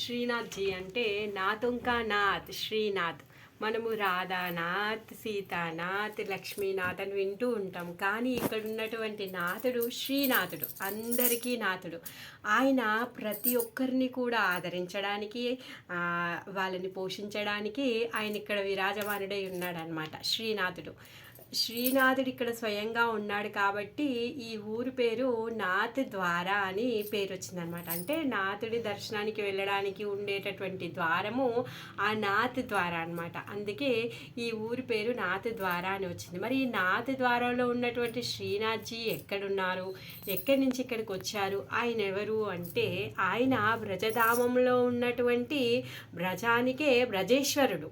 శ్రీనాథ్జీ అంటే నాతుంకా నాథ్ శ్రీనాథ్. మనము రాధానాథ్, సీతానాథ్, లక్ష్మీనాథ్ అని వింటూ ఉంటాం. కానీ ఇక్కడ ఉన్నటువంటి నాథుడు శ్రీనాథుడు, అందరికీ నాథుడు. ఆయన ప్రతి ఒక్కరిని కూడా ఆదరించడానికి, వాళ్ళని పోషించడానికి ఆయన ఇక్కడ విరాజమానుడై ఉన్నాడనమాట శ్రీనాథుడు. శ్రీనాథుడు ఇక్కడ స్వయంగా ఉన్నాడు కాబట్టి ఈ ఊరి పేరు నాథ్ ద్వారా అని పేరు వచ్చిందనమాట. అంటే నాథుడి దర్శనానికి వెళ్ళడానికి ఉండేటటువంటి ద్వారము ఆ నాథ్ ద్వారా అనమాట. అందుకే ఈ ఊరి పేరు నాథ్ ద్వారా అని వచ్చింది. మరి ఈ నాథ్ ద్వారంలో ఉన్నటువంటి శ్రీనాథ్జీ ఎక్కడున్నారు, ఎక్కడి నుంచి ఇక్కడికి వచ్చారు, ఆయన ఎవరు అంటే ఆయన బ్రజధామంలో ఉన్నటువంటి బ్రజానికే బ్రజేశ్వరుడు.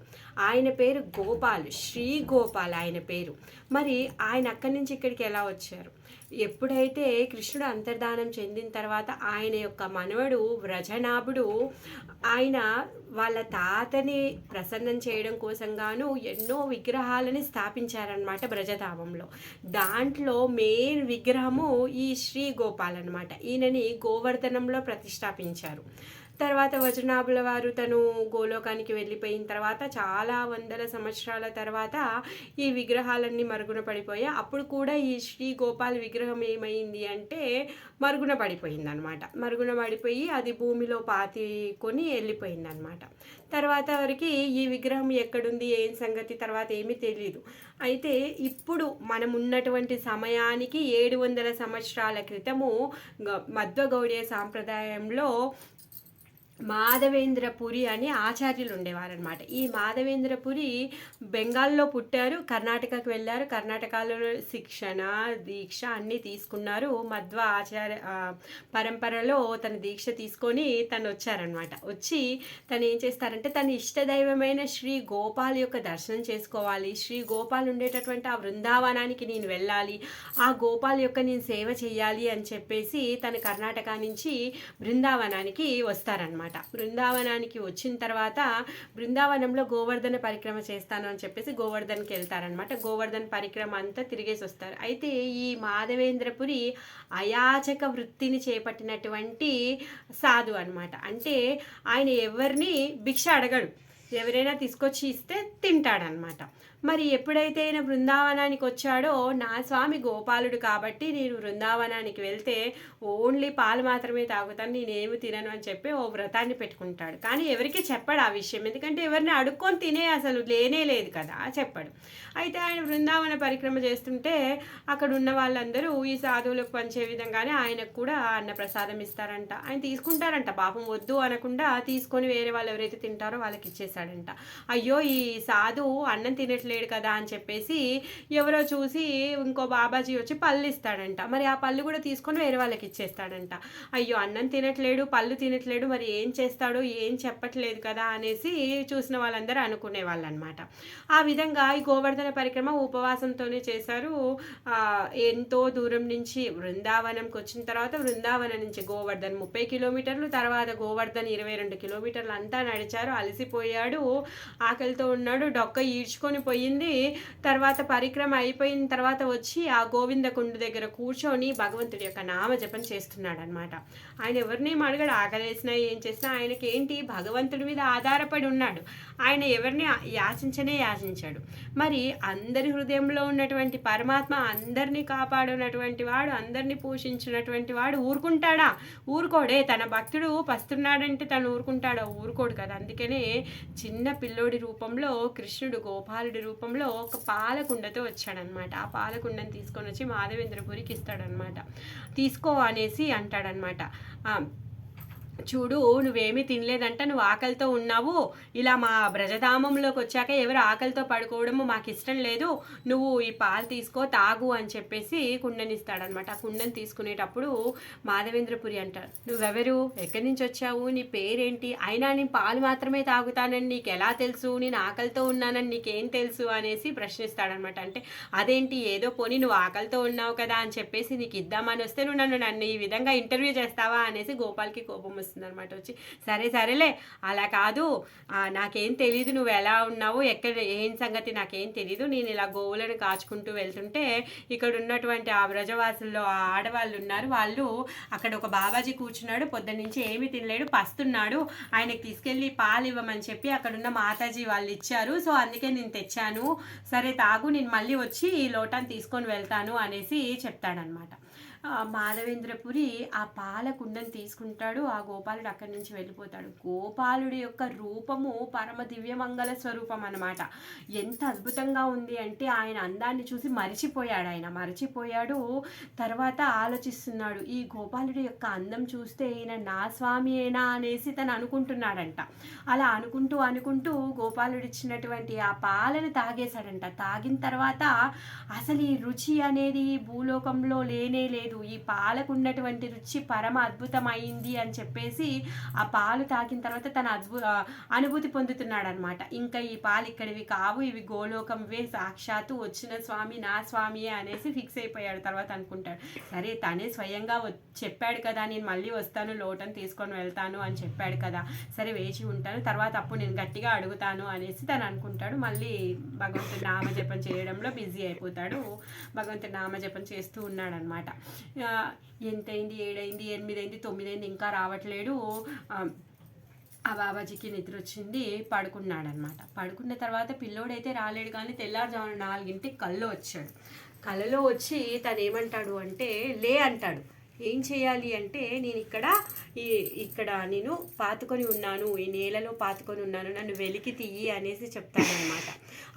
ఆయన పేరు గోపాల్, శ్రీ గోపాల్ ఆయన పేరు. మరి ఆయన అక్కడి నుంచి ఇక్కడికి ఎలా వచ్చారు? ఎప్పుడైతే కృష్ణుడు అంతర్ధానం చెందిన తర్వాత ఆయన యొక్క మనవడు వ్రజనాభుడు ఆయన వాళ్ళ తాతని ప్రసన్నం చేయడం కోసంగాను ఎన్నో విగ్రహాలని స్థాపించారనమాట బ్రజధామంలో. దాంట్లో మెయిన్ విగ్రహము ఈ శ్రీ గోపాల్ అనమాట. ఈయనని గోవర్ధనంలో ప్రతిష్టాపించారు. తర్వాత వజ్రనాభుల వారు తను గోలోకానికి వెళ్ళిపోయిన తర్వాత చాలా వందల సంవత్సరాల తర్వాత ఈ విగ్రహాలన్నీ మరుగున పడిపోయాయి. అప్పుడు కూడా ఈ శ్రీ గోపాల్ విగ్రహం ఏమైంది అంటే మరుగున పడిపోయింది అనమాట. మరుగున పడిపోయి అది భూమిలో పాతికొని వెళ్ళిపోయింది అనమాట. తర్వాత వరకు ఈ విగ్రహం ఎక్కడుంది, ఏం సంగతి తర్వాత ఏమీ తెలియదు. అయితే ఇప్పుడు మనం ఉన్నటువంటి సమయానికి 700 సంవత్సరాల క్రితము మధ్వగౌడీయ సాంప్రదాయంలో మాధవేంద్రపురి అని ఆచార్యులు ఉండేవారనమాట. ఈ మాధవేంద్రపురి బెంగాల్లో పుట్టారు, కర్ణాటకకు వెళ్ళారు. కర్ణాటకలో శిక్షణ, దీక్ష అన్నీ తీసుకున్నారు. మధ్వ పరంపరలో తన దీక్ష తీసుకొని తను వచ్చారనమాట. వచ్చి తను ఏం చేస్తారంటే తన ఇష్టదైవమైన శ్రీ గోపాల్ యొక్క దర్శనం చేసుకోవాలి, శ్రీ గోపాల్ ఉండేటటువంటి ఆ బృందావనానికి నేను వెళ్ళాలి, ఆ గోపాల్ యొక్క నేను సేవ చేయాలి అని చెప్పేసి తన కర్ణాటక నుంచి బృందావనానికి వస్తారనమాట. బృందావనానికి వచ్చిన తర్వాత బృందావనంలో గోవర్ధన పరిక్రమ చేస్తాను అని చెప్పేసి గోవర్ధన్కి వెళ్తారనమాట. గోవర్ధన పరిక్రమ అంతా తిరిగేసి వస్తారు. అయితే ఈ మాధవేంద్రపురి అయాచక వృత్తిని చేపట్టినటువంటి సాధు అనమాట. అంటే ఆయన ఎవరిని భిక్ష అడగడు, ఎవరైనా తీసుకొచ్చి ఇస్తే తింటాడనమాట. మరి ఎప్పుడైతే ఆయన బృందావనానికి వచ్చాడో, నా స్వామి గోపాలుడు కాబట్టి నేను బృందావనానికి వెళ్తే ఓన్లీ పాలు మాత్రమే తాగుతాను, నేనేమి తినను అని చెప్పి ఓ వ్రతాన్ని పెట్టుకుంటాడు. కానీ ఎవరికి చెప్పడు ఆ విషయం, ఎందుకంటే ఎవరిని అడుక్కొని తినే అసలు లేనే లేదు కదా, చెప్పడు. అయితే ఆయన బృందావన పరిక్రమ చేస్తుంటే అక్కడ ఉన్న వాళ్ళందరూ ఈ సాధువులకు పంచే విధంగానే ఆయనకు కూడా అన్న ప్రసాదం ఇస్తారంట. ఆయన తీసుకుంటారంట, పాపం వద్దు అనకుండా తీసుకొని వేరే వాళ్ళు ఎవరైతే తింటారో వాళ్ళకి ఇచ్చేసాడంట. అయ్యో ఈ సాధువు అన్నం తినట్లేదు కదా అని చెప్పేసి ఎవరో చూసి ఇంకో బాబాజీ వచ్చి పళ్ళు ఇస్తాడంట. మరి ఆ పళ్ళు కూడా తీసుకొని వేరే వాళ్ళకి ఇచ్చేస్తాడంట. అయ్యో అన్నం తినట్లేడు, పళ్ళు తినట్లేడు, మరి ఏం చేస్తాడో ఏం చెప్పట్లేదు కదా అనేసి చూసిన వాళ్ళందరూ అనుకునే వాళ్ళు అనమాట. ఆ విధంగా ఈ గోవర్ధన పరిక్రమ ఉపవాసంతోనే చేశారు. ఎంతో దూరం నుంచి బృందావనంకి వచ్చిన తర్వాత బృందావనం నుంచి గోవర్ధన్ 30 కిలోమీటర్లు, తర్వాత గోవర్ధన్ 22 కిలోమీటర్లు అంతా నడిచారు. అలసిపోయాడు, ఆకలితో ఉన్నాడు, డొక్క ఈడ్చుకొని పోయింది. తర్వాత పరిక్రమ అయిపోయిన తర్వాత వచ్చి ఆ గోవిందకుండు దగ్గర కూర్చొని భగవంతుడి యొక్క నామ జపం చేస్తున్నాడు అనమాట. ఆయన ఎవరినేం అడగడు, ఆకలేసినా ఏం చేసినా ఆయనకి ఏంటి, భగవంతుడి మీద ఆధారపడి ఉన్నాడు. ఆయన ఎవరిని యాచించాడు. మరి అందరి హృదయంలో ఉన్నటువంటి పరమాత్మ అందరినీ కాపాడునటువంటి వాడు, అందరినీ పోషించినటువంటి వాడు ఊరుకుంటాడా? ఊరుకోడే. తన భక్తుడు పస్తున్నాడంటే తను ఊరుకుంటాడా? ఊరుకోడు కదా. అందుకనే చిన్న పిల్లోడి రూపంలో కృష్ణుడు గోపాలుడి రూపంలో ఒక పాలకుండతో వచ్చాడనమాట. ఆ పాలకుండని తీసుకొని వచ్చి మాధవేంద్రపురికి ఇస్తాడనమాట. తీసుకో అనేసి అంటాడనమాట. చూడు, నువ్వేమీ తినలేదంట, నువ్వు ఆకలితో ఉన్నావు, ఇలా మా బ్రజధామంలోకి వచ్చాక ఎవరు ఆకలితో పడుకోవడము మాకు ఇష్టం లేదు, నువ్వు ఈ పాలు తీసుకో తాగు అని చెప్పేసి కుండని ఇస్తాడనమాట. ఆ కుండని తీసుకునేటప్పుడు మాధవేంద్రపురి అంటారు, నువ్వెవరు, ఎక్కడి నుంచి వచ్చావు, నీ పేరేంటి, అయినా నేను పాలు మాత్రమే తాగుతానని నీకు ఎలా తెలుసు, నేను ఆకలితో ఉన్నానని నీకేం తెలుసు అనేసి ప్రశ్నిస్తాడనమాట. అంటే అదేంటి, ఏదో పోనీ నువ్వు ఆకలితో ఉన్నావు కదా అని చెప్పేసి నీకు ఇద్దామని వస్తే నువ్వు నన్ను ఈ విధంగా ఇంటర్వ్యూ చేస్తావా అనేసి గోపాల్కి కోపం వస్తుంది. అనమాట. వచ్చి సరే సరేలే అలా కాదు, నాకేం తెలీదు నువ్వు ఎలా ఉన్నావు ఎక్కడ ఏం సంగతి నాకేం తెలీదు, నేను ఇలా గోవులను కాచుకుంటూ వెళ్తుంటే ఇక్కడ ఉన్నటువంటి ఆ బ్రజవాసుల్లో ఆ ఆడవాళ్ళు ఉన్నారు, వాళ్ళు అక్కడ ఒక బాబాజీ కూర్చున్నాడు, పొద్దున్నుంచి ఏమీ తినలేడు, పస్తున్నాడు, ఆయనకి తీసుకెళ్ళి పాలు ఇవ్వమని చెప్పి అక్కడున్న మాతాజీ వాళ్ళు ఇచ్చారు, సో అందుకే నేను తెచ్చాను, సరే తాగు, నేను మళ్ళీ వచ్చి ఈ లోటాన్ని తీసుకొని వెళ్తాను అనేసి చెప్తాడనమాట. మాధవేంద్రపురి ఆ పాల కుండను తీసుకుంటాడు, ఆ గోపాలుడు అక్కడి నుంచి వెళ్ళిపోతాడు. గోపాలుడి యొక్క రూపము పరమ దివ్యమంగళ స్వరూపం అనమాట. ఎంత అద్భుతంగా ఉంది అంటే ఆయన అందాన్ని చూసి మరిచిపోయాడు. తర్వాత ఆలోచిస్తున్నాడు, ఈ గోపాలుడి యొక్క అందం చూస్తే ఈయన నా స్వామియేనా అనేసి తను అనుకుంటున్నాడంట. అలా అనుకుంటూ గోపాలుడు ఇచ్చినటువంటి ఆ పాలను తాగేశాడంట. తాగిన తర్వాత అసలు ఈ రుచి అనేది భూలోకంలో లేనే లేదు, ఈ పాలకు ఉన్నటువంటి రుచి పరమ అద్భుతమైంది అని చెప్పేసి ఆ పాలు తాగిన తర్వాత తన అనుభూతి పొందుతున్నాడు అనమాట. ఇంకా ఈ పాలు ఇక్కడివి కావు, ఇవి గోలోకంవే, సాక్షాత్తు వచ్చిన స్వామి నా స్వామియే అనేసి ఫిక్స్ అయిపోయాడు. తర్వాత అనుకుంటాడు, సరే తనే స్వయంగా చెప్పాడు కదా, నేను మళ్ళీ వస్తాను, లోటను తీసుకొని వెళ్తాను అని చెప్పాడు కదా, సరే వేచి ఉంటాను, తర్వాత అప్పుడు నేను గట్టిగా అడుగుతాను అనేసి తను అనుకుంటాడు. మళ్ళీ భగవంతుడి నామజపం చేయడంలో బిజీ అయిపోతాడు. భగవంతుడి నామజపం చేస్తూ ఉన్నాడు అనమాట. ఎంతైంది, 7 అయింది, 8 అయింది, 9 అయింది, ఇంకా రావట్లేడు. ఆ బాబాజీకి నిద్ర వచ్చింది, పడుకున్నాడనమాట. పడుకున్న తర్వాత పిల్లోడైతే రాలేడు, కానీ తెల్లారుజామున 4ంటికి కల్లో వచ్చాడు. కలలో వచ్చి తను ఏమంటాడు అంటే, లే అంటాడు. ఏం చేయాలి అంటే, నేను ఇక్కడ నేను పాతుకొని ఉన్నాను, ఈ నేలలో పాతుకొని ఉన్నాను, నన్ను వెలికి తీయి అనేసి చెప్తానమాట.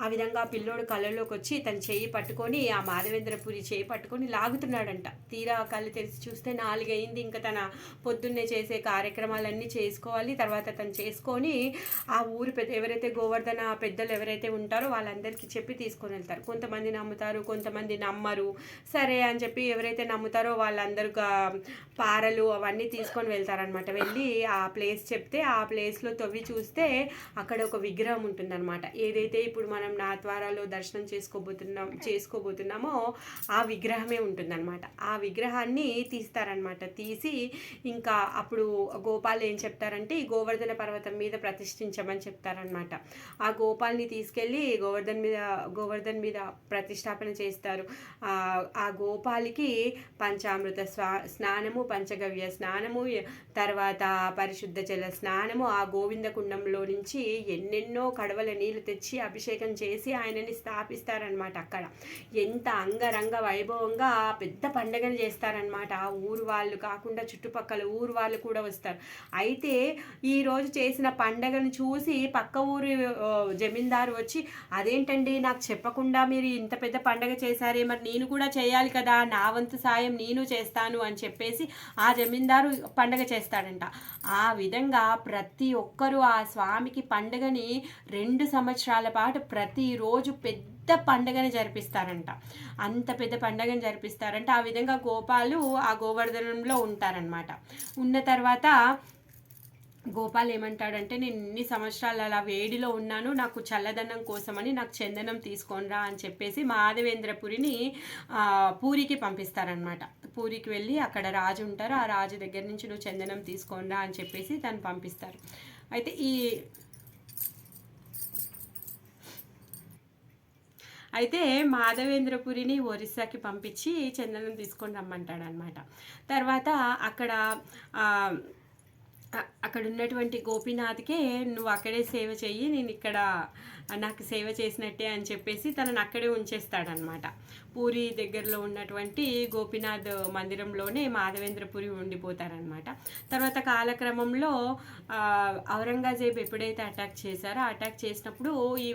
ఆ విధంగా పిల్లోడు కళ్ళలోకి వచ్చి తన చెయ్యి పట్టుకొని, ఆ మాధవేంద్రపురి చెయ్యి పట్టుకొని లాగుతున్నాడంట. తీరా కళ్ళు తెరిచి చూస్తే 4 అయింది. ఇంకా తన పొద్దున్నే చేసే కార్యక్రమాలన్నీ చేసుకోవాలి. తర్వాత తను చేసుకొని ఆ ఊరు ఎవరైతే గోవర్ధన పెద్దలు ఎవరైతే ఉంటారో వాళ్ళందరికీ చెప్పి తీసుకొని వెళ్తారు. కొంతమంది నమ్ముతారు, కొంతమంది నమ్మరు. సరే అని చెప్పి ఎవరైతే నమ్ముతారో వాళ్ళందరూ పారలు అవన్నీ తీసుకొని వెళ్తారనమాట. వెళ్ళి ఆ ప్లేస్ చెప్తే ఆ ప్లేస్లో తవ్వి చూస్తే అక్కడ ఒక విగ్రహం ఉంటుందన్నమాట. ఏదైతే ఇప్పుడు మనం నాథ్వారాలో దర్శనం చేసుకోబోతున్నామో ఆ విగ్రహమే ఉంటుందన్నమాట. ఆ విగ్రహాన్ని తీస్తారనమాట. తీసి ఇంకా అప్పుడు గోపాల్ ఏం చెప్తారంటే, ఈ గోవర్ధన పర్వతం మీద ప్రతిష్ఠించమని చెప్తారనమాట. ఆ గోపాల్ని తీసుకెళ్ళి గోవర్ధన్ మీద ప్రతిష్టాపన చేస్తారు. ఆ గోపాలికి పంచామృత స్నానము, పంచగవ్య స్నానము, తర్వాత పరిశుద్ధ జల స్నానము, ఆ గోవింద కుండంలో నుంచి ఎన్నెన్నో కడవల నీళ్లు తెచ్చి అభిషేకం చేసి ఆయనని స్థాపిస్తారనమాట. అక్కడ ఎంత అంగరంగ వైభవంగా పెద్ద పండుగను చేస్తారనమాట. ఆ ఊరు వాళ్ళు కాకుండా చుట్టుపక్కల ఊరు వాళ్ళు కూడా వస్తారు. అయితే ఈరోజు చేసిన పండుగను చూసి పక్క ఊరు జమీందారు వచ్చి, అదేంటండి నాకు చెప్పకుండా మీరు ఇంత పెద్ద పండుగ చేశారే, మరి నేను కూడా చేయాలి కదా, నా వంతు సాయం నేను చేస్తాను అని చెప్పేసి ఆ జమీందారు పండగ చేస్తాడంట. ఆ విధంగా ప్రతి ఒక్కరూ ఆ స్వామికి పండుగని 2 సంవత్సరాల పాటు ప్రతిరోజు పెద్ద పండుగని జరిపిస్తారంట. అంత పెద్ద పండుగని జరిపిస్తారంట. ఆ విధంగా గోపాలు ఆ గోవర్ధనంలో ఉంటారనమాట. ఉన్న తర్వాత గోపాల్ ఏమంటాడంటే, నేను ఇన్ని సంవత్సరాలు అలా వేడిలో ఉన్నాను, నాకు చల్లదనం కోసమని నాకు చందనం తీసుకొనిరా అని చెప్పేసి మాధవేంద్రపురిని పూరికి పంపిస్తారనమాట. పూరికి వెళ్ళి అక్కడ రాజు ఉంటారు, ఆ రాజు దగ్గర నుంచి నువ్వు చందనం తీసుకొనిరా అని చెప్పేసి తను పంపిస్తారు. అయితే మాధవేంద్రపురిని ఒరిస్సాకి పంపించి చందనం తీసుకొని రమ్మంటాడు అనమాట. తర్వాత అక్కడ ఉన్నటువంటి గోపీనాథ్కే, నువ్వు అక్కడే సేవ చెయ్యి, నేను ఇక్కడ నాకు సేవ చేసినట్టే అని చెప్పేసి తనని అక్కడే ఉంచేస్తాడనమాట. పూరి దగ్గరలో ఉన్నటువంటి గోపీనాథ్ మందిరంలోనే మాధవేంద్రపురి ఉండిపోతారనమాట. తర్వాత కాలక్రమంలో ఔరంగజేబు ఎప్పుడైతే అటాక్ చేశారో, అటాక్ చేసినప్పుడు ఈ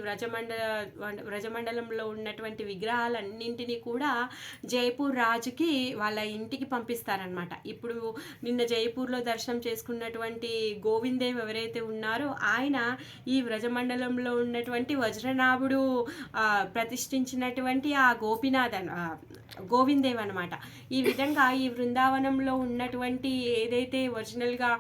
వ్రజమండలంలో ఉన్నటువంటి విగ్రహాలన్నింటినీ కూడా జైపూర్ రాజుకి వాళ్ళ ఇంటికి పంపిస్తారనమాట. ఇప్పుడు నిన్న జైపూర్లో దర్శనం చేసుకున్నటువంటి గోవిందేవ్ ఎవరైతే ఉన్నారో ఆయన ఈ వ్రజమండలంలో ఉన్నటువంటి వజ్రనాభుడు ప్రతిష్ఠించినటువంటి ఆ గోవిందేవ్ అనమాట. ఈ విధంగా ఈ బృందావనంలో ఉన్నటువంటి ఏదైతే ఒరిజినల్గా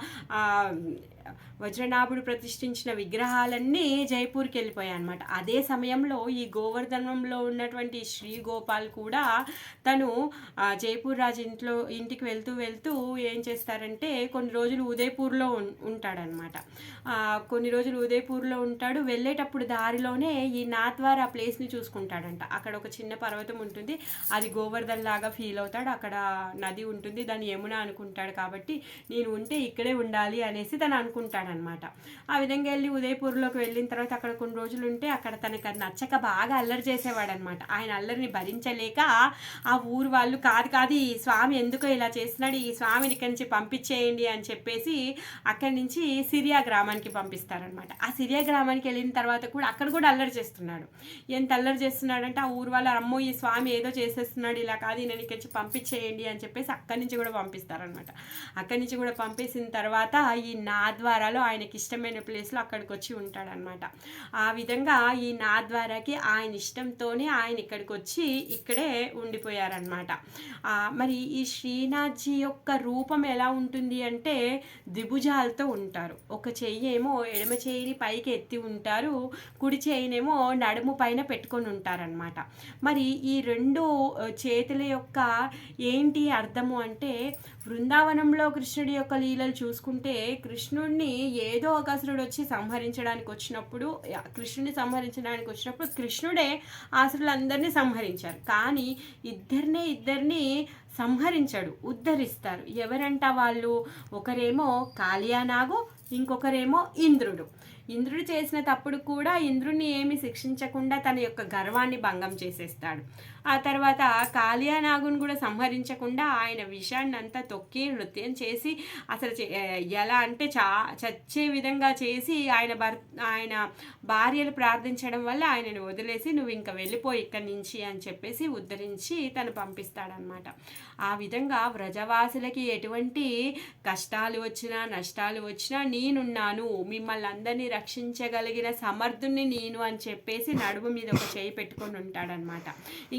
వజ్రనాభుడు ప్రతిష్ఠించిన విగ్రహాలన్నీ జైపూర్కి వెళ్ళిపోయాయి అనమాట. అదే సమయంలో ఈ గోవర్ధనంలో ఉన్నటువంటి శ్రీ గోపాల్ కూడా తను జైపూర్ రాజు ఇంటికి వెళ్తూ ఏం చేస్తారంటే కొన్ని రోజులు ఉదయపూర్లో ఉంటాడనమాట. కొన్ని రోజులు ఉదయపూర్లో ఉంటాడు. వెళ్ళేటప్పుడు దారిలోనే ఈ నాథ్వారా ప్లేస్ని చూసుకుంటాడంట. అక్కడ ఒక చిన్న పర్వతం ఉంటుంది, అది గోవర్ధన్ లాగా ఫీల్ అవుతాడు. అక్కడ నది ఉంటుంది, దాన్ని యమున అనుకుంటాడు. కాబట్టి నేను ఉంటే ఇక్కడే ఉండాలి అనేసి తను అనుకుంటాడనమాట. ఆ విధంగా వెళ్ళి ఉదయపూర్లోకి వెళ్ళిన తర్వాత అక్కడ కొన్ని రోజులు ఉంటే అక్కడ తనకు అది నచ్చక బాగా అల్లరి చేసేవాడనమాట. ఆయన అల్లరిని భరించలేక ఆ ఊరు వాళ్ళు కాదు ఈ స్వామి ఎందుకో ఇలా చేస్తున్నాడు, ఈ స్వామిని ఇక్కడి నుంచి పంపించేయండి అని చెప్పేసి అక్కడి నుంచి సిరియా గ్రామానికి పంపిస్తారనమాట. ఆ సిరియా గ్రామానికి వెళ్ళిన తర్వాత కూడా అక్కడ కూడా అల్లరి చేస్తున్నాడు. ఎంత అల్లరి చేస్తున్నాడంటే ఆ ఊరు వాళ్ళు అమ్మో ఈ స్వామి ఏదో చేసేస్తున్నాడు, ఇలా కాదు నేను ఇక్కడి నుంచి పంపించేయండి అని చెప్పేసి అక్కడి నుంచి కూడా పంపిస్తారనమాట. అక్కడి నుంచి కూడా పంపేసిన తర్వాత ఈ నాథ్వారాలో ఆయనకి ఇష్టమైన ప్లేస్లో అక్కడికి వచ్చి ఉంటాడనమాట. ఆ విధంగా ఈ నాథ్వారాకి ఆయన ఇష్టంతోనే ఆయన ఇక్కడికి వచ్చి ఇక్కడే ఉండిపోయారనమాట. మరి ఈ శ్రీనాథ్జీ యొక్క రూపం ఎలా ఉంటుంది అంటే ద్విభుజాలతో ఉంటారు. ఒక చెయ్యి ఏమో ఎడమ చెయ్యిని పైకి ఎత్తి ఉంటారు, కుడి చెయ్యినేమో నడుము పైన పెట్టుకొని ఉంటారనమాట. మరి ఈ రెండు చేతుల యొక్క ఏంటి అర్థము అంటే బృందావనంలో కృష్ణుడి యొక్క లీలలు చూసుకుంటే కృష్ణుడిని ఏదో ఒక అసురుడు వచ్చి సంహరించడానికి వచ్చినప్పుడు కృష్ణుడే ఆసురులందరినీ సంహరించారు. కానీ ఇద్దరిని సంహరించాడు, ఉద్ధరిస్తారు. ఎవరంట వాళ్ళు? ఒకరేమో కాళియానాగు, ఇంకొకరేమో ఇంద్రుడు. ఇంద్రుడు చేసిన తప్పుడు కూడా ఇంద్రుడిని ఏమి శిక్షించకుండా తన యొక్క గర్వాన్ని భంగం చేసేస్తాడు. ఆ తర్వాత కాళియానాగుని కూడా సంహరించకుండా ఆయన విషాన్ని అంతా తొక్కి నృత్యం చేసి అసలు ఎలా అంటే చచ్చే విధంగా చేసి ఆయన భార్యలు ప్రార్థించడం వల్ల ఆయనను వదిలేసి నువ్వు ఇంకా వెళ్ళిపోయి ఇక్కడి నుంచి అని చెప్పేసి ఉద్ధరించి తను పంపిస్తాడనమాట. ఆ విధంగా వ్రజవాసులకి ఎటువంటి కష్టాలు వచ్చినా నష్టాలు వచ్చినా నేనున్నాను, మిమ్మల్ని అందరినీ రక్షించగలిగిన సమర్థుని నేను అని చెప్పేసి నడుము మీద ఒక చేయి పెట్టుకొని ఉంటాడనమాట.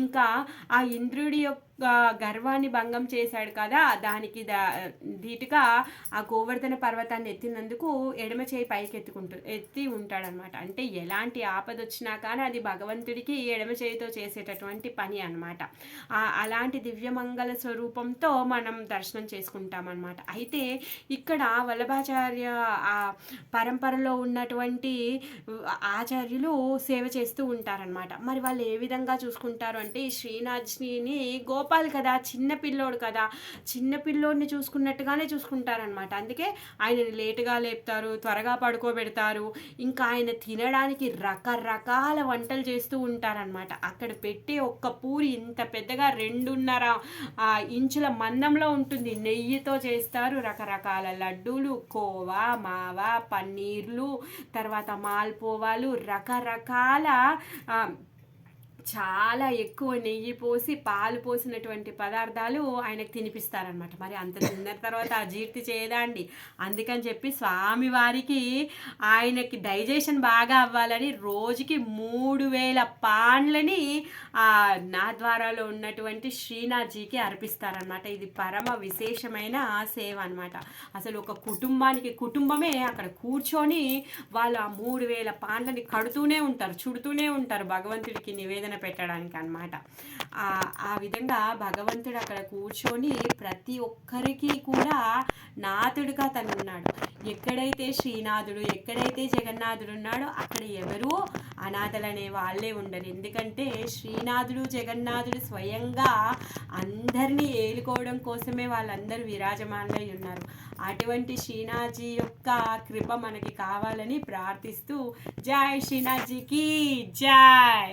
ఇంకా ఆ ఇంద్రుడి యొక్క గర్వాన్ని భంగం చేశాడు కదా, దానికి ధీటుగా ఆ గోవర్ధన పర్వతాన్ని ఎత్తినందుకు ఎడమ చేయి పైకి ఎత్తి ఉంటాడనమాట. అంటే ఎలాంటి ఆపద వచ్చినా కానీ అది భగవంతుడికి ఎడమ చేయితో చేసేటటువంటి పని అనమాట. అలాంటి దివ్యమంగళ స్వరూపంతో మనం దర్శనం చేసుకుంటామన్నమాట. అయితే ఇక్కడ వల్లభాచార్య ఆ పరంపరలో ఉన్నటువంటి ఆచార్యులు సేవ చేస్తూ ఉంటారనమాట. మరి వాళ్ళు ఏ విధంగా చూసుకుంటారు అంటే ఈ శ్రీనాథ్ని గోపాల్ కదా, చిన్న పిల్లోడు కదా, చిన్న పిల్లోడిని చూసుకున్నట్టుగానే చూసుకుంటారనమాట. అందుకే ఆయనని లేటుగా లేపుతారు, త్వరగా పడుకోబెడతారు. ఇంకా ఆయన తినడానికి రకరకాల వంటలు చేస్తూ ఉంటారనమాట. అక్కడ పెట్టి ఒక్క పూరి ఇంత పెద్దగా 2.5 ఇంచుల మందంలో ఉంటుంది. నెయ్యితో చేస్తారు, రకరకాల లడ్డూలు, కోవా, మావా, పన్నీర్లు, తర్వాత మాల్పోవాలు, రకరకాల చాలా ఎక్కువ నెయ్యి పోసి పాలు పోసినటువంటి పదార్థాలు ఆయనకు తినిపిస్తారనమాట. మరి అంత తిన్న తర్వాత అజీర్తి చేయదా అండి? అందుకని చెప్పి స్వామివారికి ఆయనకి డైజెషన్ బాగా అవ్వాలని రోజుకి 3000 పాండ్లని నాథ్వారాలో ఉన్నటువంటి శ్రీనాథ్జీకి అర్పిస్తారనమాట. ఇది పరమ విశేషమైన సేవ అనమాట. అసలు ఒక కుటుంబమే అక్కడ కూర్చొని వాళ్ళు ఆ 3000 పాండ్లని చుడుతూనే ఉంటారు భగవంతుడికి నివేదన పెట్టడానికి అన్నమాట. ఆ విధంగా భగవంతుడు అక్కడ కూర్చొని ప్రతి ఒక్కరికి కూడా నాథుడుగా తను ఉన్నాడు. ఎక్కడైతే శ్రీనాథుడు, ఎక్కడైతే జగన్నాథుడు ఉన్నాడో అక్కడ ఎవరూ అనాథలనే వాళ్ళే ఉండరు. ఎందుకంటే శ్రీనాథుడు జగన్నాథుడు స్వయంగా అందరినీ ఏలుకోవడం కోసమే వాళ్ళందరూ విరాజమానై ఉన్నారు. అటువంటి శ్రీనాథ్జీ యొక్క కృప మనకి కావాలని ప్రార్థిస్తూ జై శ్రీనాథ్జీకి జై.